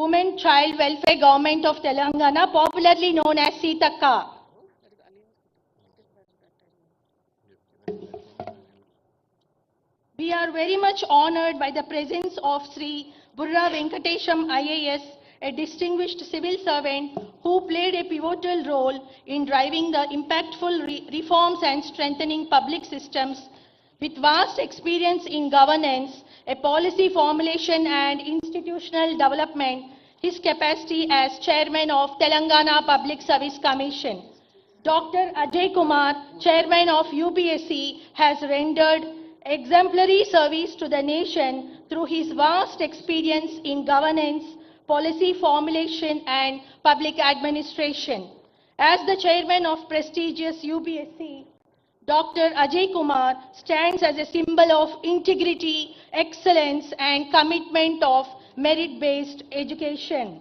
Women Child Welfare Government of Telangana, popularly known as Sitaka. We are very much honored by the presence of Sri Burra Venkatesham IAS, a distinguished civil servant who played a pivotal role in driving the impactful reforms and strengthening public systems. With vast experience in governance, a policy formulation and institutional development, his capacity as chairman of Telangana Public Service Commission. Dr. Ajay Kumar, chairman of UPSC, has rendered exemplary service to the nation through his vast experience in governance, policy formulation and public administration. As the chairman of prestigious UPSC, Dr. Ajay Kumar stands as a symbol of integrity, excellence and commitment of merit-based education.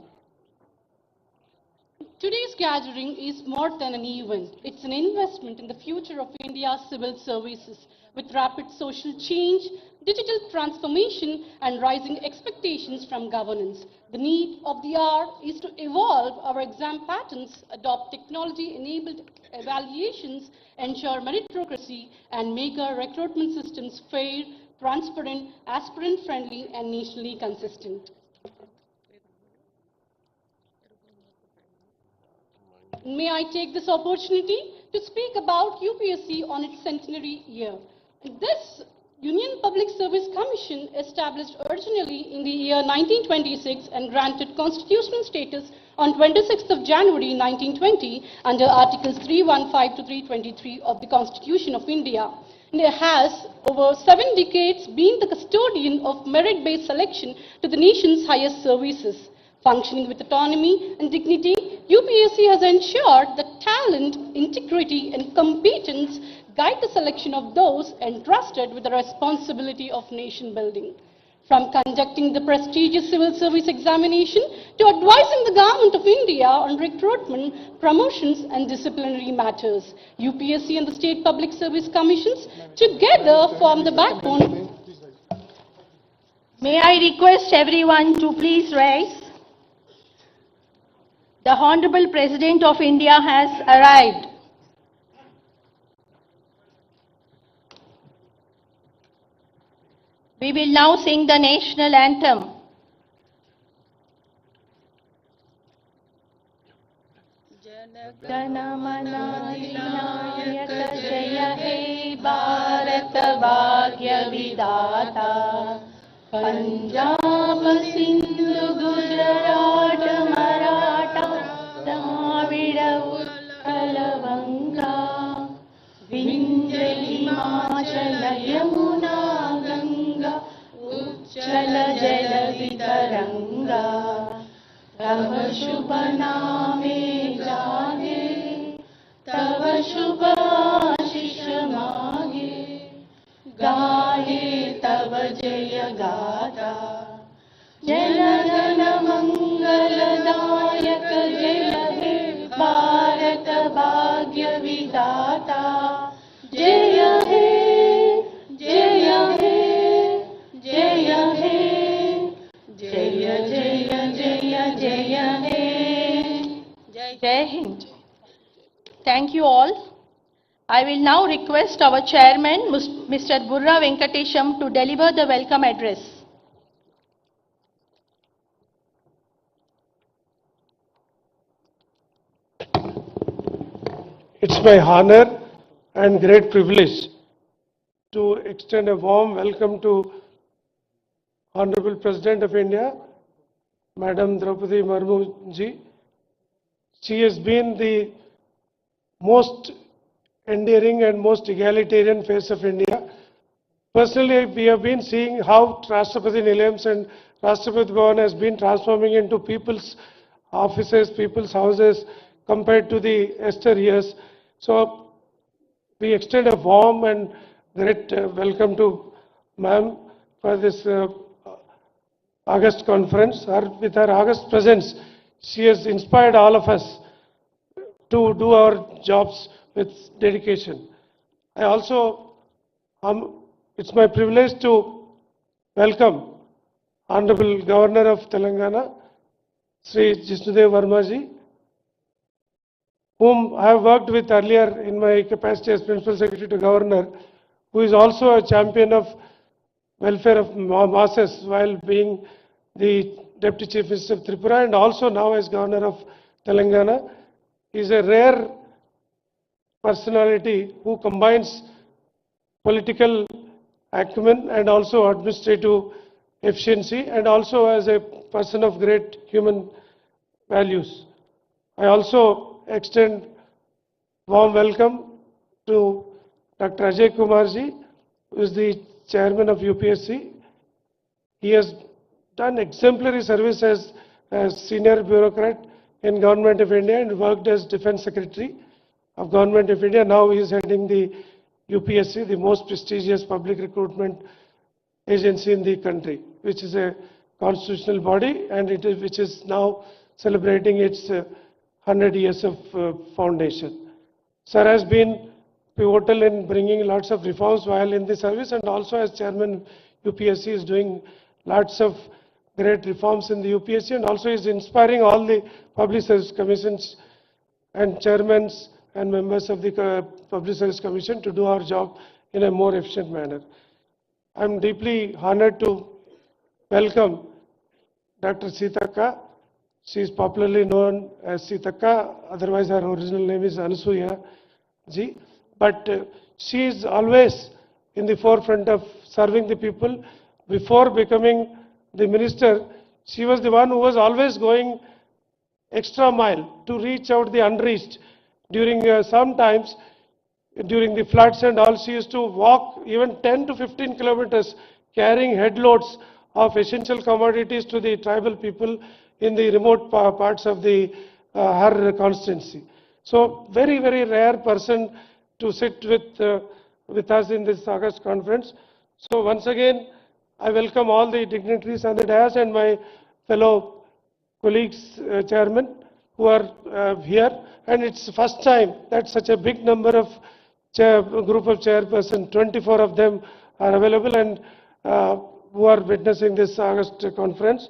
Today's gathering is more than an event. It's an investment in the future of India's civil services. With rapid social change, digital transformation, and rising expectations from governance, the need of the hour is to evolve our exam patterns, adopt technology-enabled evaluations, ensure meritocracy, and make our recruitment systems fair, transparent, aspirant-friendly, and nationally consistent. May I take this opportunity to speak about UPSC on its centenary year. This Union Public Service Commission, established originally in the year 1926 and granted constitutional status on 26th of January 1920 under Articles 315 to 323 of the Constitution of India. It has, over 7 decades, been the custodian of merit-based selection to the nation's highest services. Functioning with autonomy and dignity, UPSC has ensured that talent, integrity, and competence guide the selection of those entrusted with the responsibility of nation building. From conducting the prestigious civil service examination to advising the Government of India on recruitment, promotions, and disciplinary matters, UPSC and the State Public Service Commissions together form the backbone. May I request everyone to please rise? The Honorable President of India has arrived. We will now sing the national anthem. Jana Mana Adinayaka Jaya He Bharat Bhagya Vidata Punjab Sindhu Gujarat Maratha Dravida Utkal Vanga Vindhya Himachala Yamuna Ganga Uchala Jala Vitaranga Tava Shubha Name Jage Tava Shubha Ashish Mage Gahe Tava Jaya Gata Jana Jana Mangala Dayak Jaya He Bharat Bhagya Vidata Jaya He Jaya He Jaya He Jaya Jaya Jaya Jaya He Jai Hind. Thank you all. I will now request our chairman, Mr. Burra Venkatesham, to deliver the welcome address. It's my honor and great privilege to extend a warm welcome to Honorable President of India, Madam Draupadi Murmu ji. She has been the most endearing and most egalitarian face of India. Personally, we have been seeing how Rashtrapati Nilayams and Rashtrapati Bhavan has been transforming into people's offices, people's houses compared to the Esther years. So we extend a warm and great welcome to ma'am for this August conference. With her August presence, she has inspired all of us to do our jobs with dedication. I also, it's my privilege to welcome Honorable Governor of Telangana, Sri Jishnudev Varmaji, whom I have worked with earlier in my capacity as Principal Secretary to Governor, who is also a champion of welfare of masses while being the Deputy Chief Minister of Tripura and also now as Governor of Telangana. He is a rare personality who combines political acumen and also administrative efficiency and also as a person of great human values. I also extend warm welcome to Dr. Ajay Kumarji, who is the chairman of UPSC. He has done exemplary service as senior bureaucrat in Government of India and worked as Defense Secretary of Government of India. Now he is heading the UPSC, the most prestigious public recruitment agency in the country, which is a constitutional body and which is now celebrating its 100 years of foundation. Sir has been pivotal in bringing lots of reforms while in the service and also as chairman UPSC is doing lots of great reforms in the UPSC and also is inspiring all the public service commissions and chairmen and members of the Public Service Commission to do our job in a more efficient manner. I am deeply honored to welcome Dr. Sitaka. She is popularly known as Sitaka, otherwise her original name is Anasuya Ji. But she is always in the forefront of serving the people. Before becoming the minister, she was the one who was always going extra mile to reach out the unreached. During sometimes during the floods and all, she used to walk even 10 to 15 kilometers carrying headloads of essential commodities to the tribal people in the remote parts of the her constituency. So very, very rare person to sit with us in this August conference. So once again, I welcome all the dignitaries on the dais and my fellow colleagues, chairmen, who are here. And it's the first time that such a big number of group of chairpersons, 24 of them are available and who are witnessing this August conference.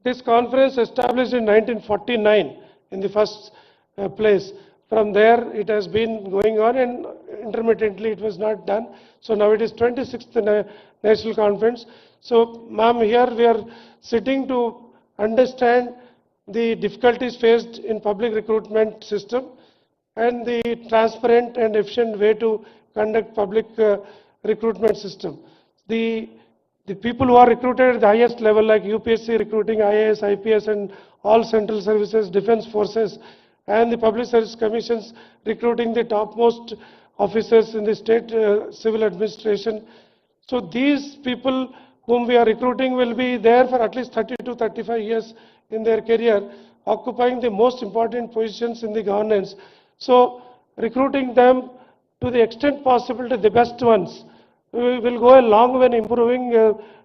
This conference established in 1949 in the first place. From there it has been going on and intermittently it was not done. So now it is 26th National Conference. So ma'am, here we are sitting to understand the difficulties faced in public recruitment system and the transparent and efficient way to conduct public recruitment system. The people who are recruited at the highest level like UPSC recruiting IAS, IPS and all central services, defense forces and the public service commissions recruiting the topmost officers in the state civil administration. So these people whom we are recruiting will be there for at least 30 to 35 years in their career, occupying the most important positions in the governance. So recruiting them to the extent possible to the best ones will go a long way in improving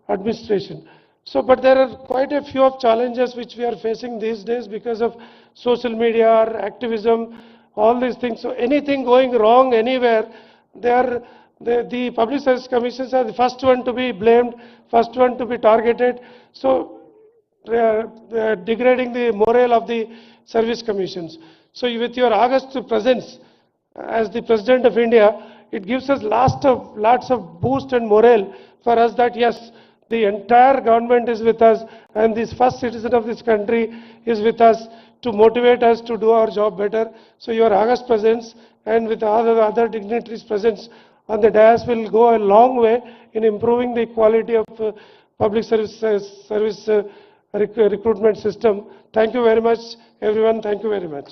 administration. So, but there are quite a few of challenges which we are facing these days because of social media, activism, all these things. So anything going wrong anywhere, the public service commissions are the first one to be blamed, first one to be targeted. So they are degrading the morale of the service commissions. So with your August presence as the President of India, it gives us lots of boost and morale for us that yes, the entire government is with us and this first citizen of this country is with us to motivate us to do our job better. So your August presence and with other dignitaries' presence on the dais will go a long way in improving the quality of public service recruitment system. Thank you very much, everyone. Thank you very much.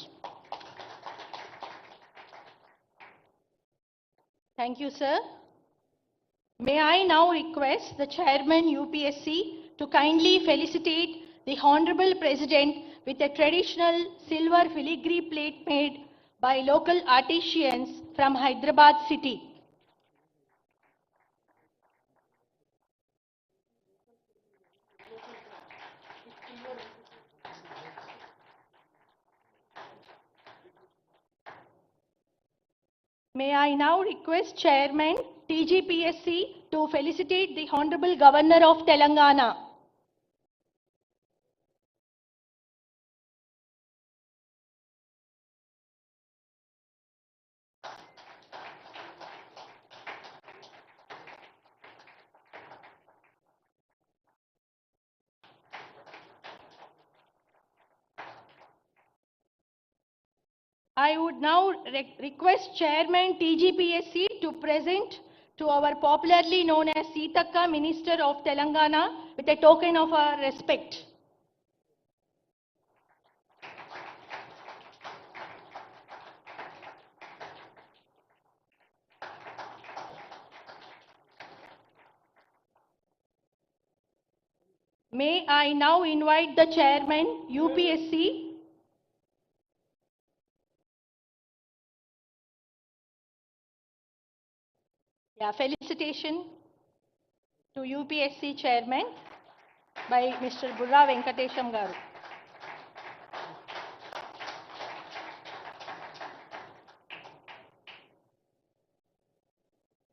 Thank you, sir. May I now request the Chairman UPSC to kindly felicitate the Honorable President with a traditional silver filigree plate made by local artisans from Hyderabad city. May I now request Chairman TGPSC to felicitate the Honorable Governor of Telangana. I would now request Chairman TGPSC to present to our popularly known as Seetakka Minister of Telangana with a token of our respect. May I now invite the Chairman, UPSC, felicitation to UPSC Chairman by Mr. Burra Venkatesham Garu.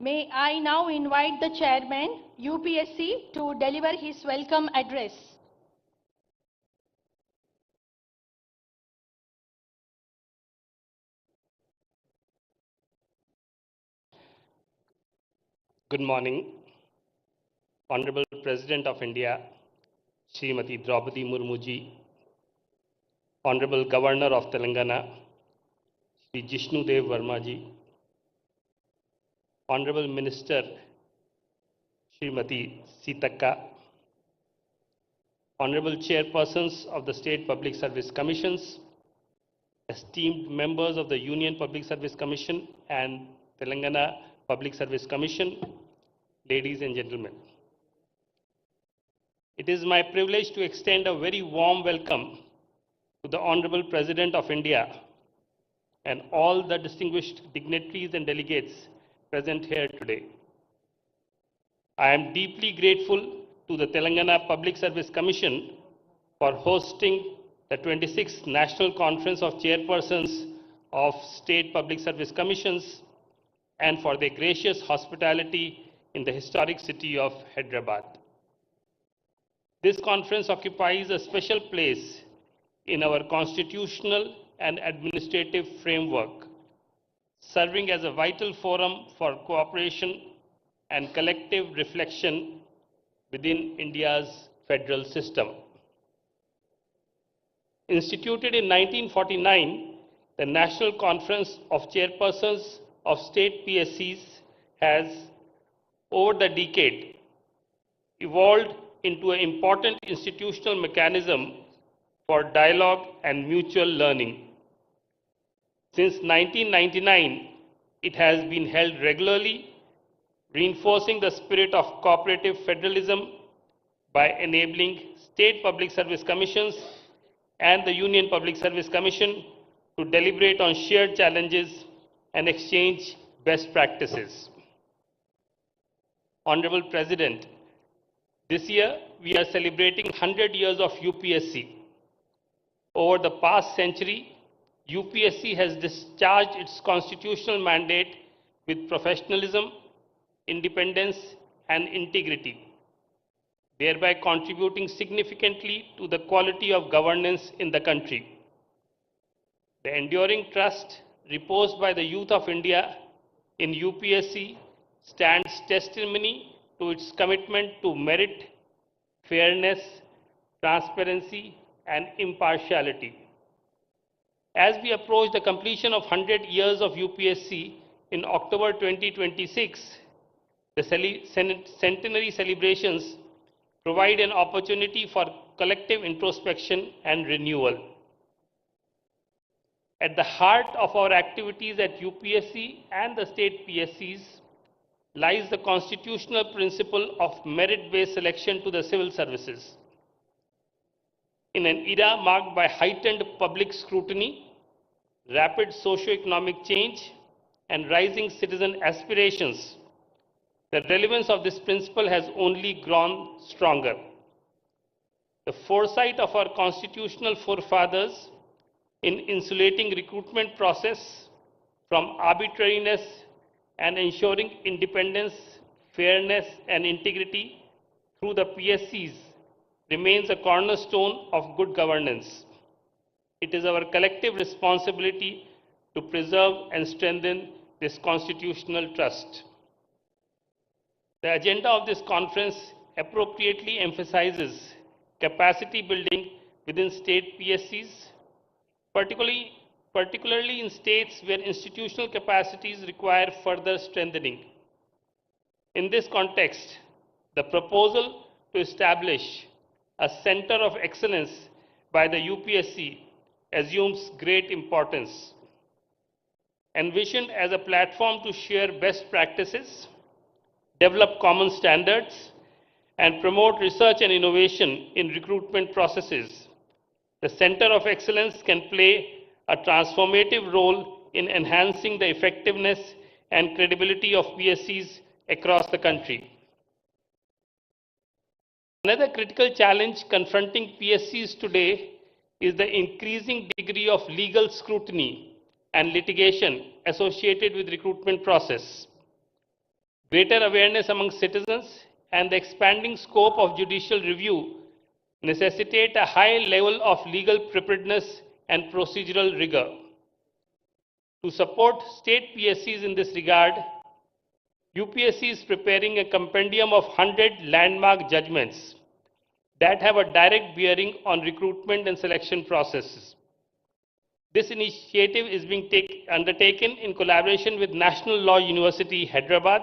May I now invite the Chairman, UPSC, to deliver his welcome address. Good morning, Honorable President of India, Srimati Draupadi Murmuji, Honorable Governor of Telangana, Shri Jishnudev Vermaji, Honorable Minister, Srimati Seetakka, Honorable Chairpersons of the State Public Service Commissions, esteemed members of the Union Public Service Commission and Telangana Public Service Commission, ladies and gentlemen. It is my privilege to extend a very warm welcome to the Honorable President of India and all the distinguished dignitaries and delegates present here today. I am deeply grateful to the Telangana Public Service Commission for hosting the 26th National Conference of Chairpersons of State Public Service Commissions and for their gracious hospitality in the historic city of Hyderabad. This conference occupies a special place in our constitutional and administrative framework, serving as a vital forum for cooperation and collective reflection within India's federal system. Instituted in 1949, the National Conference of Chairpersons of State PSCs has, over the decade, evolved into an important institutional mechanism for dialogue and mutual learning. Since 1999, it has been held regularly, reinforcing the spirit of cooperative federalism by enabling state public service commissions and the Union Public Service Commission to deliberate on shared challenges and exchange best practices. Honorable President, this year we are celebrating 100 years of UPSC. Over the past century, UPSC has discharged its constitutional mandate with professionalism, independence, and integrity, thereby contributing significantly to the quality of governance in the country. The enduring trust reposed by the youth of India in UPSC stands testimony to its commitment to merit, fairness, transparency, and impartiality. As we approach the completion of 100 years of UPSC in October 2026, the centenary celebrations provide an opportunity for collective introspection and renewal. At the heart of our activities at UPSC and the state PSCs lies the constitutional principle of merit-based selection to the civil services. In an era marked by heightened public scrutiny, rapid socio-economic change, and rising citizen aspirations, the relevance of this principle has only grown stronger. The foresight of our constitutional forefathers in insulating recruitment process from arbitrariness and ensuring independence, fairness, and integrity through the PSCs remains a cornerstone of good governance. It is our collective responsibility to preserve and strengthen this constitutional trust. The agenda of this conference appropriately emphasizes capacity building within state PSCs, particularly in states where institutional capacities require further strengthening. In this context, the proposal to establish a Center of Excellence by the UPSC assumes great importance. Envisioned as a platform to share best practices, develop common standards, and promote research and innovation in recruitment processes, the Center of Excellence can play a transformative role in enhancing the effectiveness and credibility of PSCs across the country. Another critical challenge confronting PSCs today is the increasing degree of legal scrutiny and litigation associated with recruitment process. Greater awareness among citizens and the expanding scope of judicial review necessitate a high level of legal preparedness and procedural rigor. To support state PSCs in this regard, UPSC is preparing a compendium of 100 landmark judgments that have a direct bearing on recruitment and selection processes. This initiative is being undertaken in collaboration with National Law University, Hyderabad,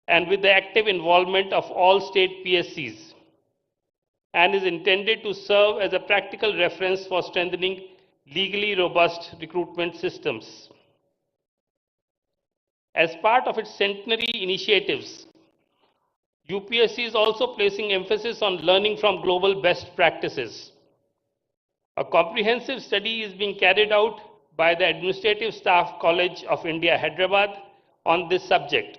and with the active involvement of all state PSCs, and is intended to serve as a practical reference for strengthening legally robust recruitment systems. As part of its centenary initiatives, UPSC is also placing emphasis on learning from global best practices. A comprehensive study is being carried out by the Administrative Staff College of India, Hyderabad, on this subject.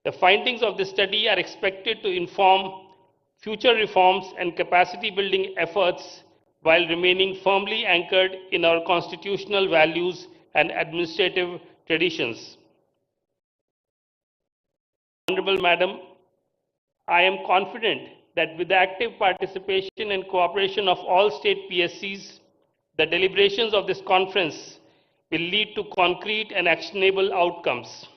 The findings of this study are expected to inform future reforms and capacity building efforts while remaining firmly anchored in our constitutional values and administrative traditions. Honorable Madam, I am confident that with the active participation and cooperation of all state PSCs, the deliberations of this conference will lead to concrete and actionable outcomes.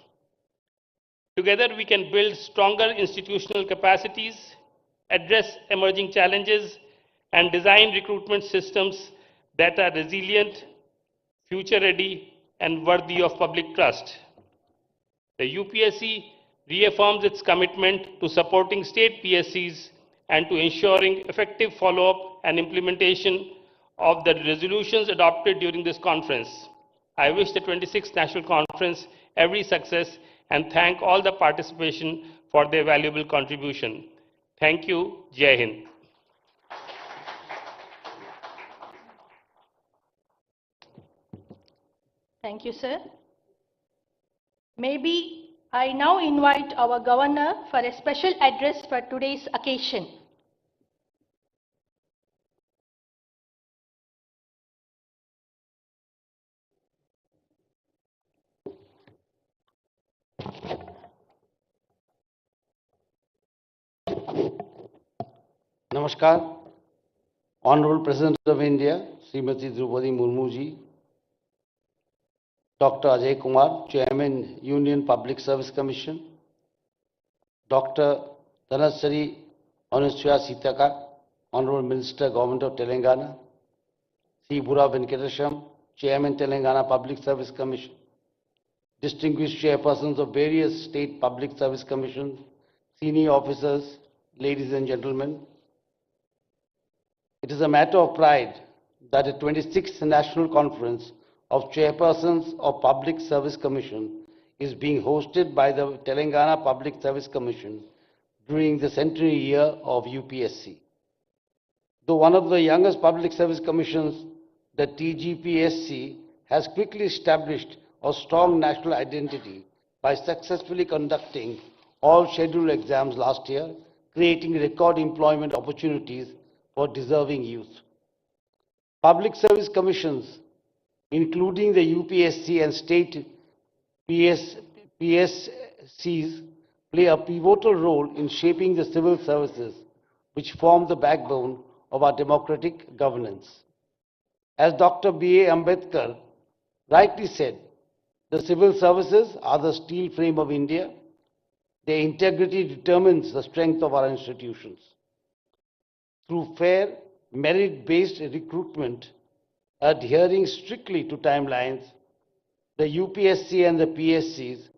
Together, we can build stronger institutional capacities, address emerging challenges, and design recruitment systems that are resilient, future-ready, and worthy of public trust. The UPSC reaffirms its commitment to supporting state PSCs and to ensuring effective follow-up and implementation of the resolutions adopted during this conference. I wish the 26th National Conference every success and thank all the participation for their valuable contribution. Thank you. Jai Hind. Thank you, sir. Maybe I now invite our Governor for a special address for today's occasion. Namaskar. Honorable President of India, Srimati Draupadi Murmu ji, Dr. Ajay Kumar, Chairman, Union Public Service Commission, Dr. Dhanasari Anusya Sitaka, Honorable Minister, Government of Telangana, C. Bura Venkatesham, Chairman, Telangana Public Service Commission, distinguished chairpersons of various state public service commissions, senior officers, ladies and gentlemen. It is a matter of pride that the 26th National Conference of Chairpersons of Public Service Commission is being hosted by the Telangana Public Service Commission during the centenary year of UPSC. Though one of the youngest public service commissions, the TGPSC has quickly established a strong national identity by successfully conducting all scheduled exams last year, creating record employment opportunities for deserving youth. Public service commissions, including the UPSC and state PSCs, play a pivotal role in shaping the civil services, which form the backbone of our democratic governance. As Dr. B.A. Ambedkar rightly said, the civil services are the steel frame of India. Their integrity determines the strength of our institutions. Through fair, merit-based recruitment, adhering strictly to timelines, the UPSC and the PSCs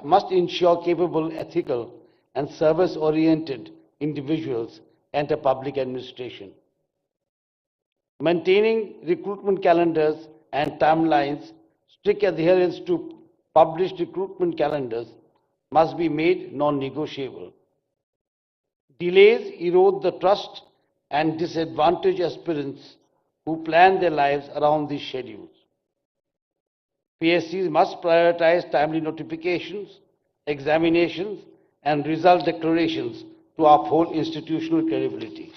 must ensure capable, ethical, and service-oriented individuals enter public administration. Maintaining recruitment calendars and timelines, strict adherence to published recruitment calendars must be made non-negotiable. Delays erode the trust and disadvantage aspirants who plan their lives around these schedules. PSCs must prioritize timely notifications, examinations, and result declarations to uphold institutional credibility.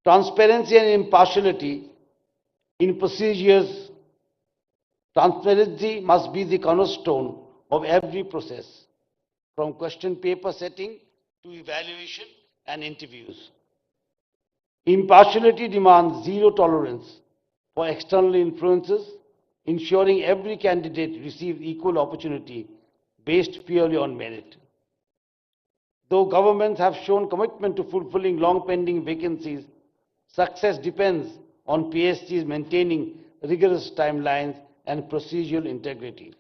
Transparency and impartiality in procedures. Transparency must be the cornerstone of every process, from question paper setting to evaluation and interviews. Impartiality demands zero tolerance for external influences, ensuring every candidate receives equal opportunity based purely on merit. Though governments have shown commitment to fulfilling long-pending vacancies, success depends on PSCs maintaining rigorous timelines and procedural integrity.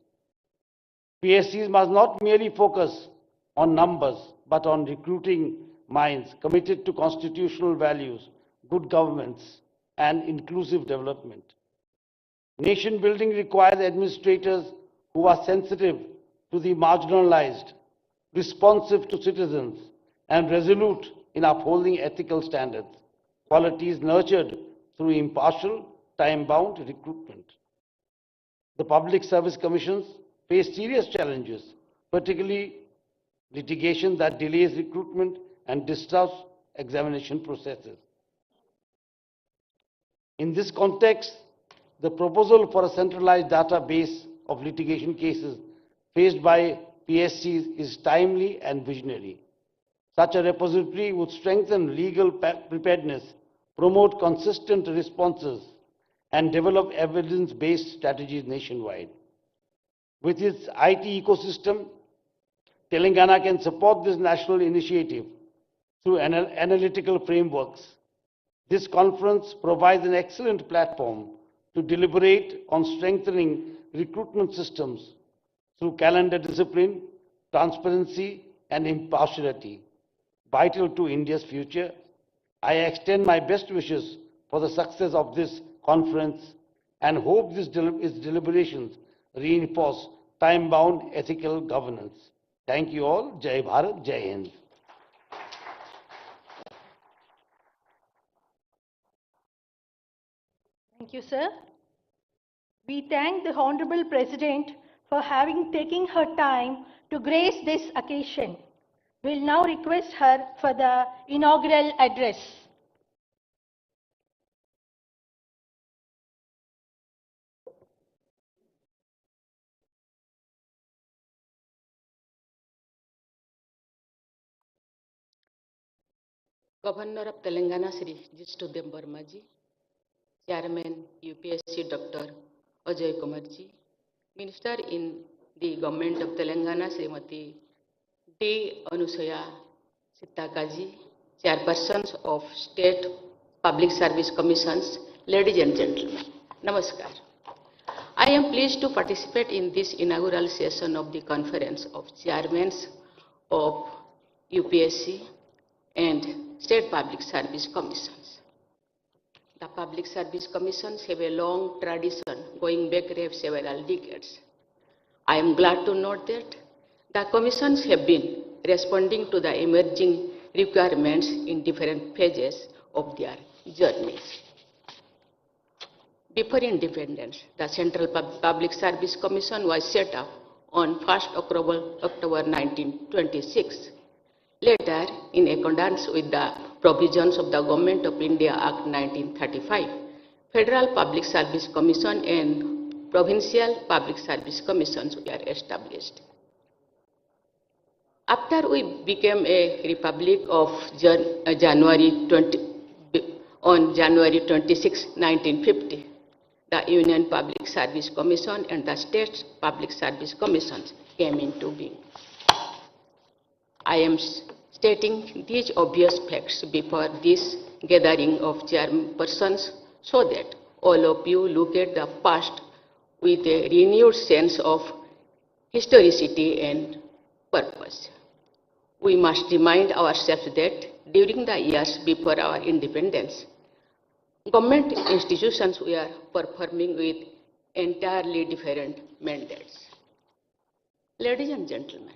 PSCs must not merely focus on numbers, but on recruiting minds committed to constitutional values, good governance, and inclusive development. Nation building requires administrators who are sensitive to the marginalized, responsive to citizens, and resolute in upholding ethical standards, qualities nurtured through impartial, time-bound recruitment. The public service commissions face serious challenges, particularly litigation that delays recruitment and disrupts examination processes. In this context, the proposal for a centralized database of litigation cases faced by PSCs is timely and visionary. Such a repository would strengthen legal preparedness, promote consistent responses, and develop evidence-based strategies nationwide. With its IT ecosystem, Telangana can support this national initiative through analytical frameworks. This conference provides an excellent platform to deliberate on strengthening recruitment systems through calendar discipline, transparency, and impartiality, vital to India's future. I extend my best wishes for the success of this conference and hope its deliberations reinforce time-bound ethical governance. Thank you all. Jai Bharat, Jai Hind. Thank you, sir. We thank the Honorable President for having taken her time to grace this occasion. We'll now request her for the inaugural address. Governor of Telangana Sri Jishtudem Vermaji, Chairman UPSC Dr. Ajay Kumarji, Minister in the Government of Telangana Srimati D. Anusaya Sitakaji, Chairpersons of State Public Service Commissions, ladies and gentlemen, Namaskar. I am pleased to participate in this inaugural session of the Conference of Chairmen of UPSC and State Public Service Commissions. The Public Service Commissions have a long tradition going back several decades. I am glad to note that the commissions have been responding to the emerging requirements in different phases of their journeys. Before independence, the Central Public Service Commission was set up on 1st October 1926. Later, in accordance with the provisions of the Government of India Act 1935, Federal Public Service Commission and Provincial Public Service Commissions were established. After we became a republic on January 26, 1950, the Union Public Service Commission and the State Public Service Commissions came into being. I am stating these obvious facts before this gathering of chairpersons so that all of you look at the past with a renewed sense of historicity and purpose. We must remind ourselves that during the years before our independence, government institutions were performing with entirely different mandates. Ladies and gentlemen,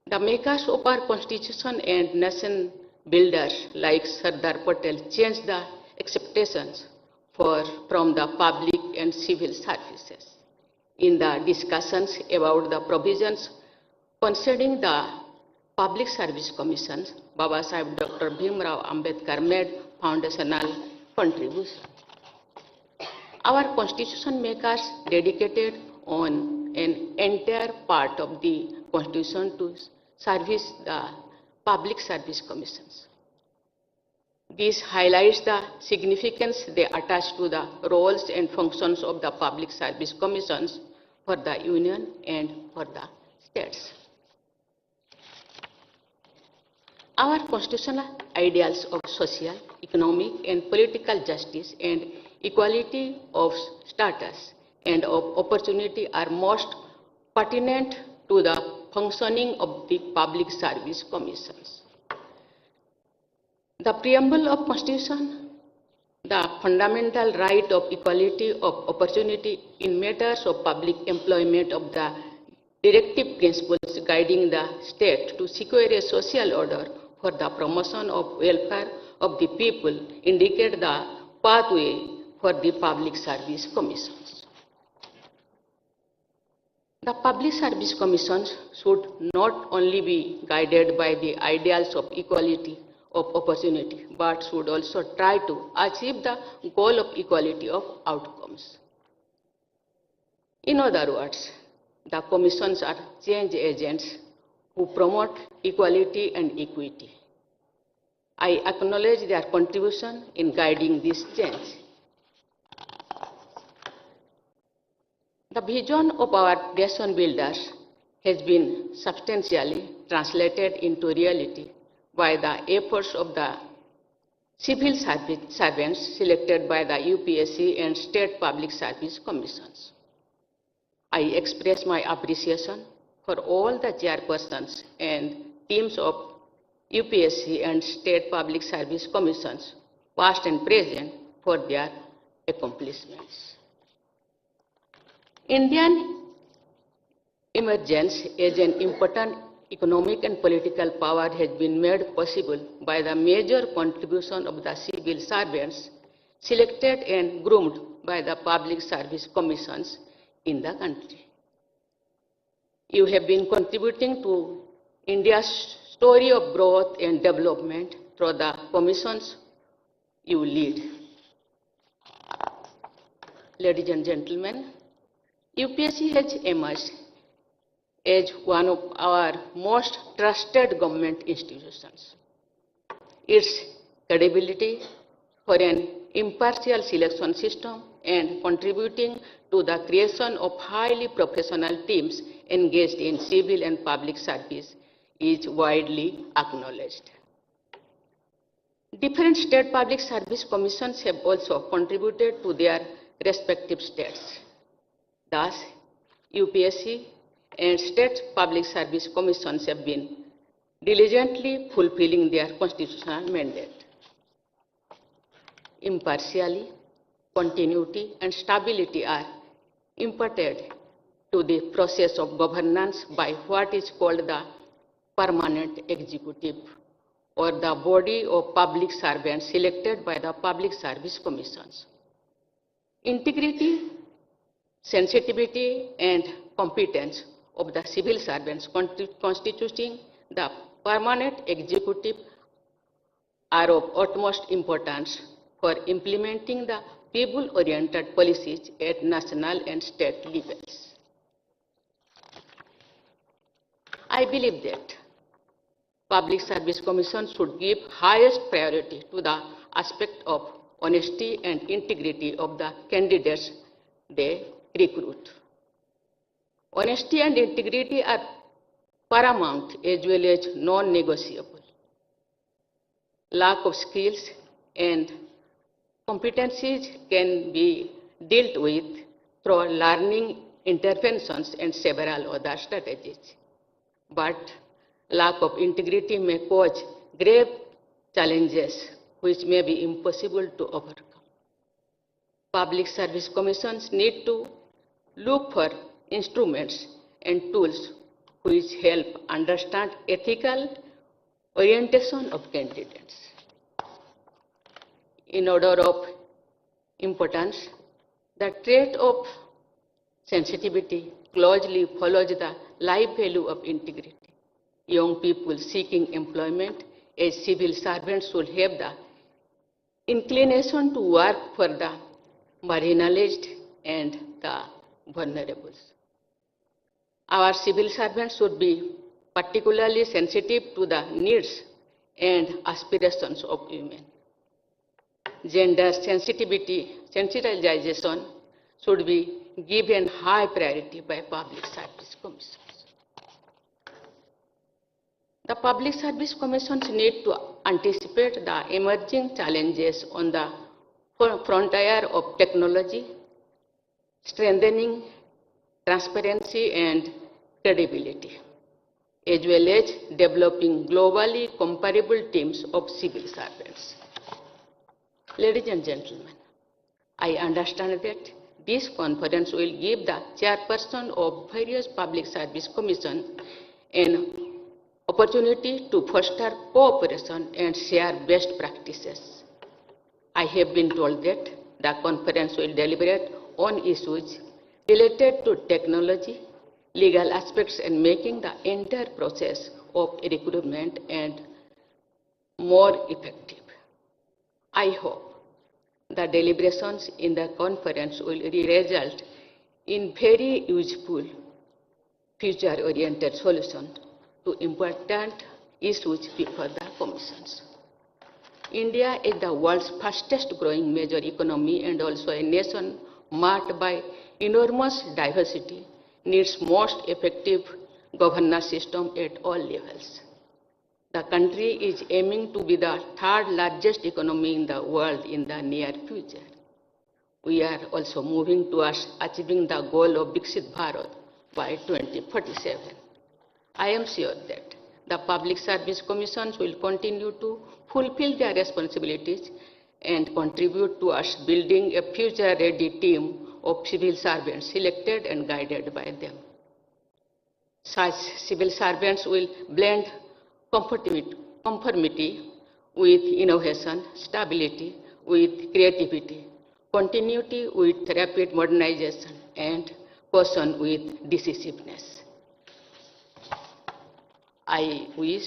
the makers of our constitution and nation builders like Sardar Patel changed the expectations from the public and civil services. In the discussions about the provisions concerning the Public Service Commission, Baba Sahib Dr. Bhimrao Ambedkar made foundational contribution. Our constitution makers dedicated on an entire part of the constitution to service the Public Service Commissions. This highlights the significance they attach to the roles and functions of the Public Service Commissions for the Union and for the states. Our constitutional ideals of social, economic, and political justice and equality of status and of opportunity are most pertinent to the functioning of the Public Service Commissions. The preamble of Constitution, the fundamental right of equality of opportunity in matters of public employment of the directive principles guiding the state to secure a social order for the promotion of welfare of the people indicate the pathway for the Public Service Commissions. The Public Service Commissions should not only be guided by the ideals of equality of opportunity, but should also try to achieve the goal of equality of outcomes. In other words, the commissions are change agents who promote equality and equity. I acknowledge their contribution in guiding this change. The vision of our nation builders has been substantially translated into reality by the efforts of the civil servants selected by the UPSC and State Public Service Commissions. I express my appreciation for all the chairpersons and teams of UPSC and State Public Service Commissions, past and present, for their accomplishments. Indian emergence as an important economic and political power has been made possible by the major contribution of the civil servants selected and groomed by the Public Service Commissions in the country. You have been contributing to India's story of growth and development through the commissions you lead. Ladies and gentlemen, UPSC has emerged as one of our most trusted government institutions. Its credibility for an impartial selection system and contributing to the creation of highly professional teams engaged in civil and public service is widely acknowledged. Different state public service commissions have also contributed to their respective states. Thus, UPSC and state public service commissions have been diligently fulfilling their constitutional mandate. Impartiality, continuity, and stability are imparted to the process of governance by what is called the permanent executive, or the body of public servants selected by the public service commissions. Integrity, sensitivity, and competence of the civil servants constituting the permanent executive are of utmost importance for implementing the people-oriented policies at national and state levels. I believe that Public Service Commission should give highest priority to the aspect of honesty and integrity of the candidates they recruit. Honesty and integrity are paramount as well as non-negotiable. Lack of skills and Competencies can be dealt with through learning interventions and several other strategies. But lack of integrity may cause grave challenges which may be impossible to overcome. Public service commissions need to look for instruments and tools which help understand ethical orientation of candidates. In order of importance, the trait of sensitivity closely follows the life value of integrity. Young people seeking employment as civil servants should have the inclination to work for the marginalized and the vulnerable. Our civil servants should be particularly sensitive to the needs and aspirations of women. Gender sensitization should be given high priority by public service commissions. The public service commissions need to anticipate the emerging challenges on the frontier of technology, strengthening transparency and credibility, as well as developing globally comparable teams of civil servants. Ladies and gentlemen, I understand that this conference will give the chairperson of various public service commissions an opportunity to foster cooperation and share best practices. I have been told that the conference will deliberate on issues related to technology, legal aspects, and making the entire process of recruitment and more effective. I hope the deliberations in the conference will result in very useful, future-oriented solutions to important issues before the commissions. India is the world's fastest growing major economy and also a nation marked by enormous diversity, needs most effective governance system at all levels. The country is aiming to be the third largest economy in the world in the near future. We are also moving towards achieving the goal of Viksit Bharat by 2047. I am sure that the public service commissions will continue to fulfill their responsibilities and contribute towards building a future-ready team of civil servants selected and guided by them. Such civil servants will blend conformity with innovation, stability with creativity, continuity with rapid modernization, and caution with decisiveness. I wish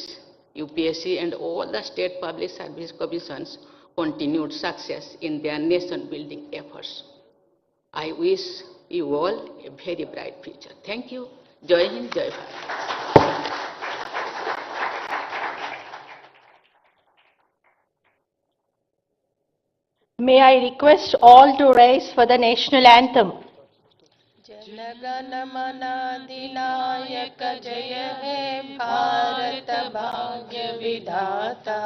UPSC and all the state public service commissions continued success in their nation-building efforts. I wish you all a very bright future. Thank you. Jai Hind, Jai Bharat. May I request all to rise for the national anthem. जनगण मन अधिनायक जय हे भारत भाग्य विधाता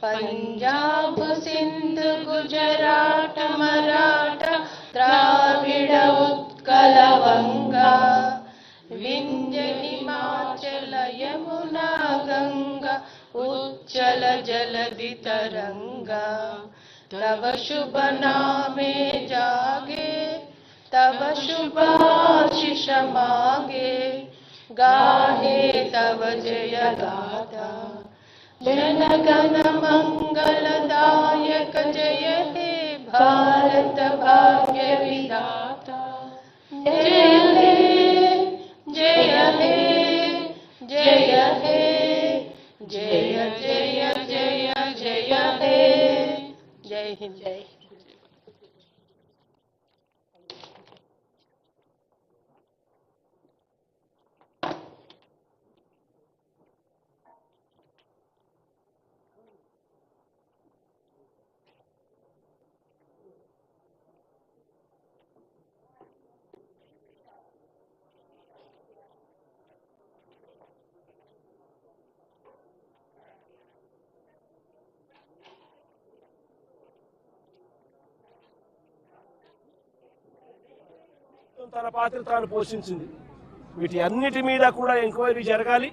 पंजाब सिंध गुजरात मराठा द्राविड़ उत्कल बंगा विंध्य हिमाचल यमुना गंगा उच्चल जलधि तरंगा तव शुभ नामे जागे तव शुभ आशीष मांगे गाहे तव जय गाथा जन गण मंगलदायक जय हे भारत भाग्य विधाता जय हे जय हे जय हे जय जय जय जय हे जय हिंद जय। తన పాత్ర తాను పోషించింది. వీటి అన్నిటి మీద కూడా ఎంక్వైరీ జరగాలి.